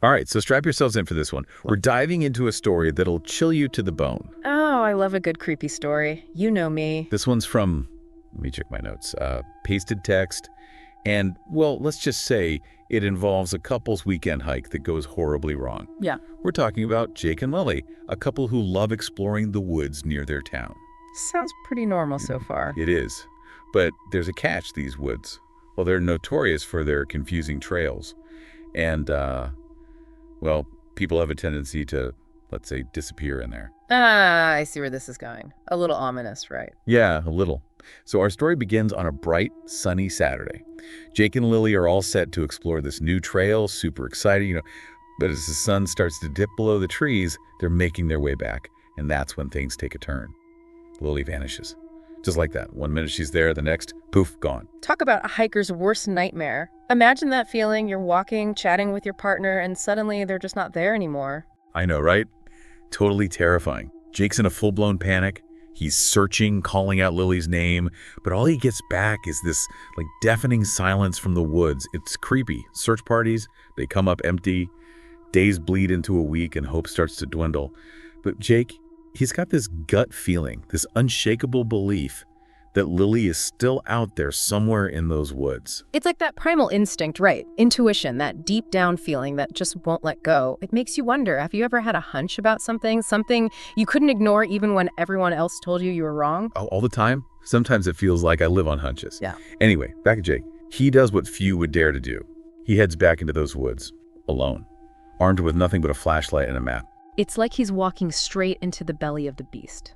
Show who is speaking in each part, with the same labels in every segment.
Speaker 1: All right, so strap yourselves in for this one. We're diving into a story that'll chill you to the bone.
Speaker 2: Oh, I love a good creepy story. You know me.
Speaker 1: This one's from, let me check my notes, pasted text. And, well, let's just say it involves a couple's weekend hike that goes horribly wrong.
Speaker 2: Yeah.
Speaker 1: We're talking about Jake and Lily, a couple who love exploring the woods near their town.
Speaker 2: Sounds pretty normal so far.
Speaker 1: It is. But there's a catch, these woods. Well, they're notorious for their confusing trails. And, well, people have a tendency to, let's say, disappear in there.
Speaker 2: Ah, I see where this is going. A little ominous, right?
Speaker 1: Yeah, a little. So our story begins on a bright, sunny Saturday. Jake and Lily are all set to explore this new trail, super excited, but as the sun starts to dip below the trees, they're making their way back, and that's when things take a turn. Lily vanishes. Just like that. 1 minute she's there, the next, poof, gone.
Speaker 2: Talk about a hiker's worst nightmare. Imagine that feeling. You're walking, chatting with your partner, and suddenly they're just not there anymore.
Speaker 1: I know, right? Totally terrifying. Jake's in a full-blown panic. He's searching, calling out Lily's name, but all he gets back is this deafening silence from the woods. It's creepy. Search parties, they come up empty. Days bleed into a week and hope starts to dwindle. But Jake, he's got this gut feeling, this unshakable belief that Lily is still out there somewhere in those woods.
Speaker 2: It's like that primal instinct, right? Intuition, that deep down feeling that just won't let go. It makes you wonder, have you ever had a hunch about something you couldn't ignore even when everyone else told you were wrong?
Speaker 1: Oh, all the time? Sometimes it feels like I live on hunches.
Speaker 2: Yeah.
Speaker 1: Anyway, back to Jake. He does what few would dare to do. He heads back into those woods, alone, armed with nothing but a flashlight and a map.
Speaker 2: It's like he's walking straight into the belly of the beast.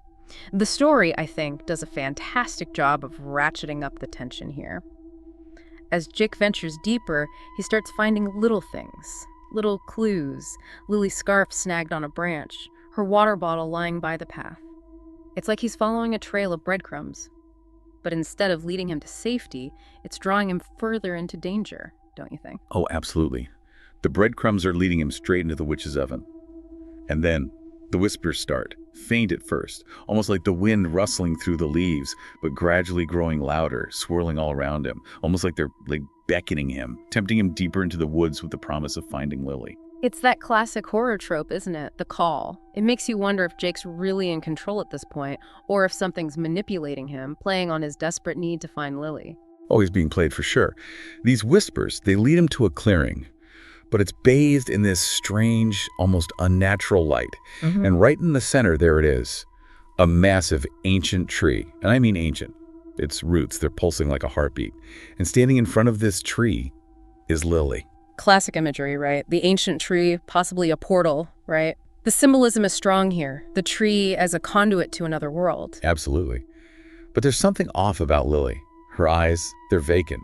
Speaker 2: The story, I think, does a fantastic job of ratcheting up the tension here. As Jake ventures deeper, he starts finding little things, little clues. Lily's scarf snagged on a branch, her water bottle lying by the path. It's like he's following a trail of breadcrumbs. But instead of leading him to safety, it's drawing him further into danger, don't you think?
Speaker 1: Oh, absolutely. The breadcrumbs are leading him straight into the witch's oven. And then the whispers start, faint at first, almost like the wind rustling through the leaves, but gradually growing louder, swirling all around him, almost like they're beckoning him, tempting him deeper into the woods with the promise of finding Lily.
Speaker 2: It's that classic horror trope, isn't it? The call. It makes you wonder if Jake's really in control at this point, or if something's manipulating him, playing on his desperate need to find Lily.
Speaker 1: Oh, he's being played for sure. These whispers, they lead him to a clearing, but it's bathed in this strange, almost unnatural light. And right in the center, there it is, a massive ancient tree. And I mean ancient. Its roots, they're pulsing like a heartbeat. And standing in front of this tree is Lily.
Speaker 2: Classic imagery, right? The ancient tree, possibly a portal, right? The symbolism is strong here. The tree as a conduit to another world.
Speaker 1: Absolutely. But there's something off about Lily. Her eyes, they're vacant.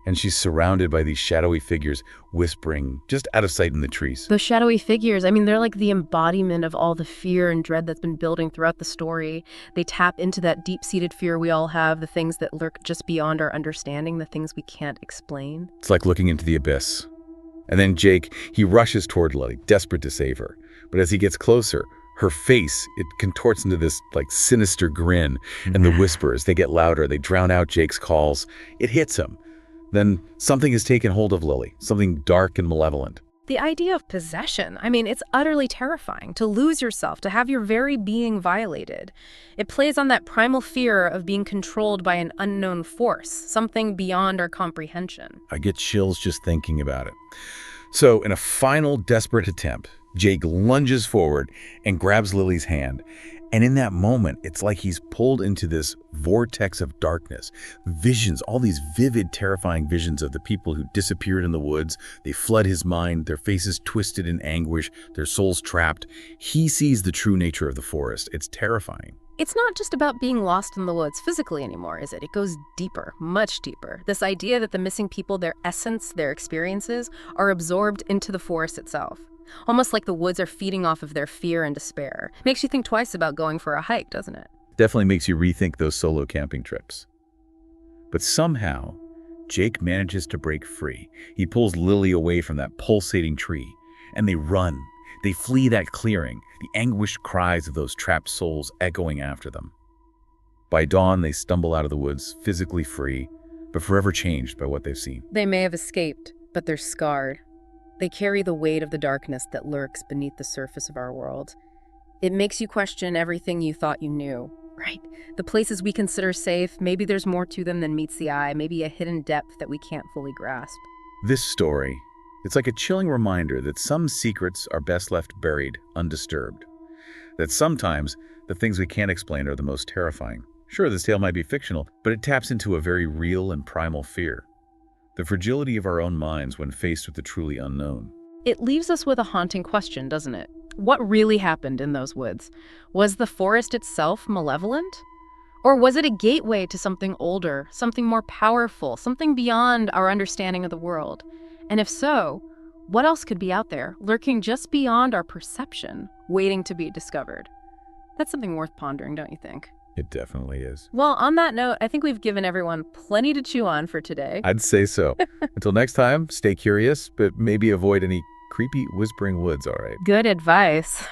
Speaker 1: And she's surrounded by these shadowy figures whispering just out of sight in the trees.
Speaker 2: Those shadowy figures, I mean, they're like the embodiment of all the fear and dread that's been building throughout the story. They tap into that deep-seated fear we all have, the things that lurk just beyond our understanding, the things we can't explain.
Speaker 1: It's like looking into the abyss. And then Jake, he rushes toward Lily, desperate to save her. But as he gets closer, her face, it contorts into this sinister grin. And the whispers, they get louder. They drown out Jake's calls. It hits him. Then something has taken hold of Lily, something dark and malevolent.
Speaker 2: The idea of possession, I mean, it's utterly terrifying. To lose yourself, to have your very being violated. It plays on that primal fear of being controlled by an unknown force, something beyond our comprehension.
Speaker 1: I get chills just thinking about it. So in a final desperate attempt, Jake lunges forward and grabs Lily's hand. And in that moment, it's like he's pulled into this vortex of darkness. Visions, all these vivid, terrifying visions of the people who disappeared in the woods. They flood his mind, their faces twisted in anguish, their souls trapped. He sees the true nature of the forest. It's terrifying.
Speaker 2: It's not just about being lost in the woods physically anymore, is it? It goes deeper, much deeper. This idea that the missing people, their essence, their experiences, are absorbed into the forest itself. Almost like the woods are feeding off of their fear and despair. Makes you think twice about going for a hike, doesn't it?
Speaker 1: Definitely makes you rethink those solo camping trips. But somehow, Jake manages to break free. He pulls Lily away from that pulsating tree, and they run. They flee that clearing, the anguished cries of those trapped souls echoing after them. By dawn, they stumble out of the woods, physically free, but forever changed by what they've seen.
Speaker 2: They may have escaped, but they're scarred. They carry the weight of the darkness that lurks beneath the surface of our world. It makes you question everything you thought you knew, right? The places we consider safe, maybe there's more to them than meets the eye, maybe a hidden depth that we can't fully grasp.
Speaker 1: This story, it's like a chilling reminder that some secrets are best left buried, undisturbed. That sometimes the things we can't explain are the most terrifying. Sure, this tale might be fictional, but it taps into a very real and primal fear. The fragility of our own minds when faced with the truly unknown.
Speaker 2: It leaves us with a haunting question, doesn't it? What really happened in those woods? Was the forest itself malevolent? Or was it a gateway to something older, something more powerful, something beyond our understanding of the world? And if so, what else could be out there, lurking just beyond our perception, waiting to be discovered? That's something worth pondering, don't you think?
Speaker 1: It definitely is.
Speaker 2: Well, on that note, I think we've given everyone plenty to chew on for today.
Speaker 1: I'd say so. Until next time, stay curious, but maybe avoid any creepy whispering woods, all right?
Speaker 2: Good advice.